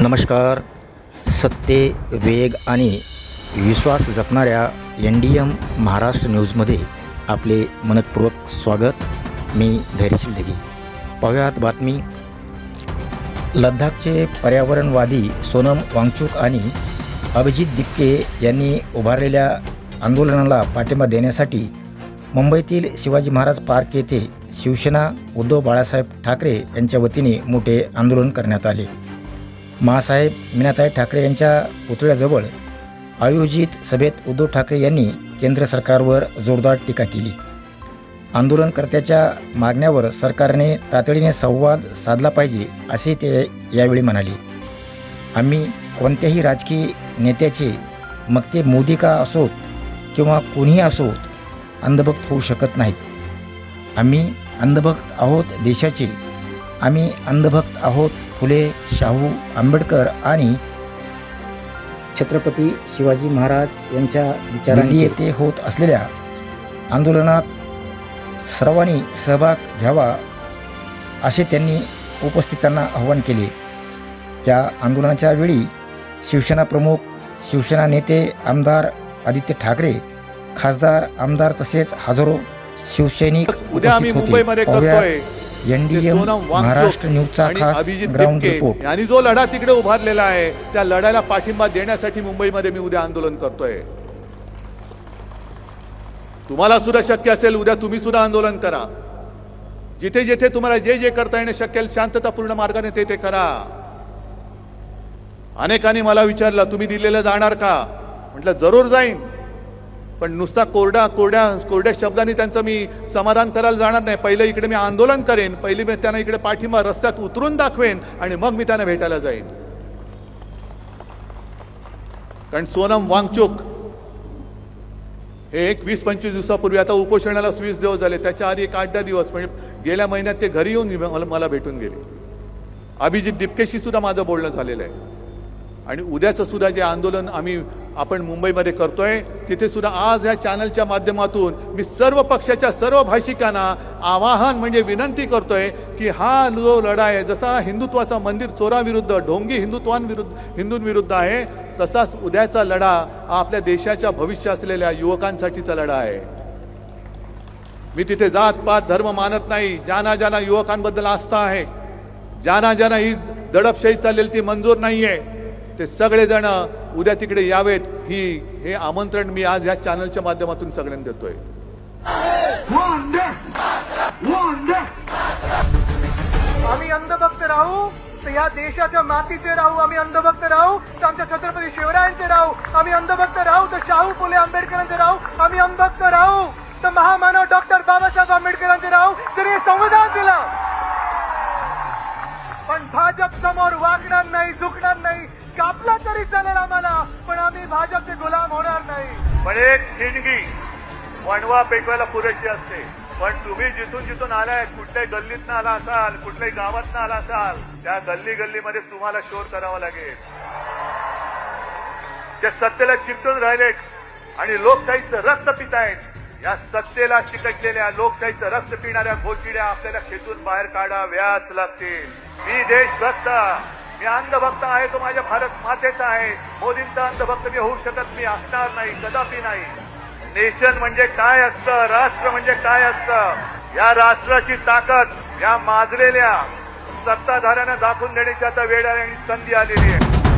नमस्कार. सत्य, वेग आणि विश्वास जपणाऱ्या NDM महाराष्ट्र न्यूजमध्ये आपले मनपूर्वक स्वागत. मी धैर्यशील ढगे. पाहुयात बातमी. लडाखचे पर्यावरणवादी सोनम वांगचुक आणि अभिजित दिपके यांनी उभारलेल्या आंदोलनाला पाठिंबा देण्यासाठी मुंबईतील शिवाजी महाराज पार्क येथे शिवसेना उद्धव बाळासाहेब ठाकरे यांच्या वतीने मोठे आंदोलन करण्यात आले. माँसाहेब मीनाताई ठाकरे यांच्या पुतळ्याजवळ आयोजित सभेत उद्धव ठाकरे यांनी केंद्र सरकारवर जोरदार टीका केली. आंदोलनकर्त्याच्या मागण्यावर सरकारने तातडीने संवाद साधला पाहिजे असे ते यावेळी म्हणाले. आम्ही कोणत्याही राजकीय नेत्याचे, मग ते मोदी का असोत किंवा कोणीही असोत, अंधभक्त होऊ शकत नाहीत. आम्ही अंधभक्त आहोत देशाचे. आम्ही अंधभक्त आहोत फुले, शाहू, आंबेडकर आणि छत्रपती शिवाजी महाराज यांच्या विचारांनी. येथे होत असलेल्या आंदोलनात सर्वांनी सहभाग घ्यावा असे त्यांनी उपस्थितांना आवाहन केले. या आंदोलनाच्या वेळी शिवसेना प्रमुख, शिवसेना नेते आमदार आदित्य ठाकरे, खासदार, आमदार तसेच हजारो शिवसैनिक उपस्थित होते. NDM महाराष्ट्र न्यूजचा खास ग्राउंड रिपोर्ट. आणि जो लढा तिकडे उभारलेला आहे त्या लढ्याला पाठिंबा देण्यासाठी मुंबईमध्ये मी उद्या आंदोलन करतोय. तुम्हाला सुद्धा शक्य असेल उद्या तुम्ही सुद्धा आंदोलन करा. जिथे जिथे तुम्हाला जे जे करता येणे शक्य आहे शांततापूर्ण मार्गाने ते ते करा. अनेकांनी मला विचारलं तुम्ही दिल्लीला जाणार का? म्हटलं जरूर जाईन, पण नुसता कोरड्या शब्दांनी त्यांचं मी समाधान करायला जाणार नाही. पहिले इकडे मी आंदोलन करेन, पहिले मी त्यांना इकडे पाठिंबा रस्त्यात उतरून दाखवेन आणि मग मी त्यांना भेटायला जाईन. कारण सोनम वांगचुक हे 20-25 दिवसापूर्वी, आता उपोषणाला 20 दिवस झाले, त्याच्या आधी 8-10 दिवस म्हणजे गेल्या महिन्यात ते घरी येऊन मला भेटून गेले. अभिजित दिपकेशी सुद्धा माझं बोलणं झालेलं आहे. आणि उद्याचं सुद्धा जे आंदोलन आपण मुंबईमध्ये करतोय तिथे सुद्धा आज या चॅनलच्या माध्यमातून मी सर्व पक्षाच्या सर्व भाषिकांना आवाहन म्हणजे विनंती करतोय की हा जो लढा आहे, जसा हिंदुत्वाचा मंदिर चोराविरुद्ध, ढोंगी हिंदूंविरुद्ध आहे, तसाच उद्याचा लढा हा आपल्या देशाच्या भविष्य असलेल्या युवकांसाठीचा लढा आहे. मी तिथे जात पात धर्म मानत नाही. ज्यांना युवकांबद्दल आस्था आहे, ज्यांना ही दडपशाही चाललेली ती मंजूर नाहीये, ते सगळेजण उद्या तिकडे यावेत. हे आमंत्रण मी आज या चॅनलच्या माध्यमातून सगळ्यांना देतोय. आम्ही अंधभक्त राहू तर या देशाच्या मातीचे राहू. आम्ही अंधभक्त राहू तर आमच्या छत्रपती शिवरायांचे राहू. आम्ही अंधभक्त राहू तर शाहू फुले आंबेडकरांचे राहू. आम्ही अंधभक्त राहू तर महामानव डॉक्टर बाबासाहेब आंबेडकरांचे राहू. जरी संविधान दिलं पण भाजप समोर वागणार नाही, झुकणार नाही. कापला तरी चालेल आम्हाला, पण आम्ही भाजपचे गुलाम होणार नाही. पण एक ठिणगी वणवा पेटवायला पुरेशी असते. पण तुम्ही जिथून आलाय, कुठल्याही गल्लीतनं आला असाल, कुठल्याही गावातनं आला असाल, त्या गल्लीमध्ये तुम्हाला शोध करावा लागेल. ते सत्तेला चिकटून राहिलेत आणि लोकशाहीचं रक्त पितायत. या सत्तेला चिकटलेल्या लोकशाहीचं रक्त पिणाऱ्या घोटिड्या आपल्याला खेचून बाहेर काढाव्याच लागतील. मी देशभक्त, मी अंधभक्त आहे, तो माझ्या भारत मातेचा आहे. मोदींचा अंधभक्त मी होऊ शकत, मी असणार नाही, कदापि नाही. नेशन म्हणजे काय असतं, राष्ट्र म्हणजे काय असतं, या राष्ट्राची ताकद या माजलेल्या सत्ताधाऱ्यांना दाखवून देण्याची आता वेळ आली आणि संधी आलेली आहे.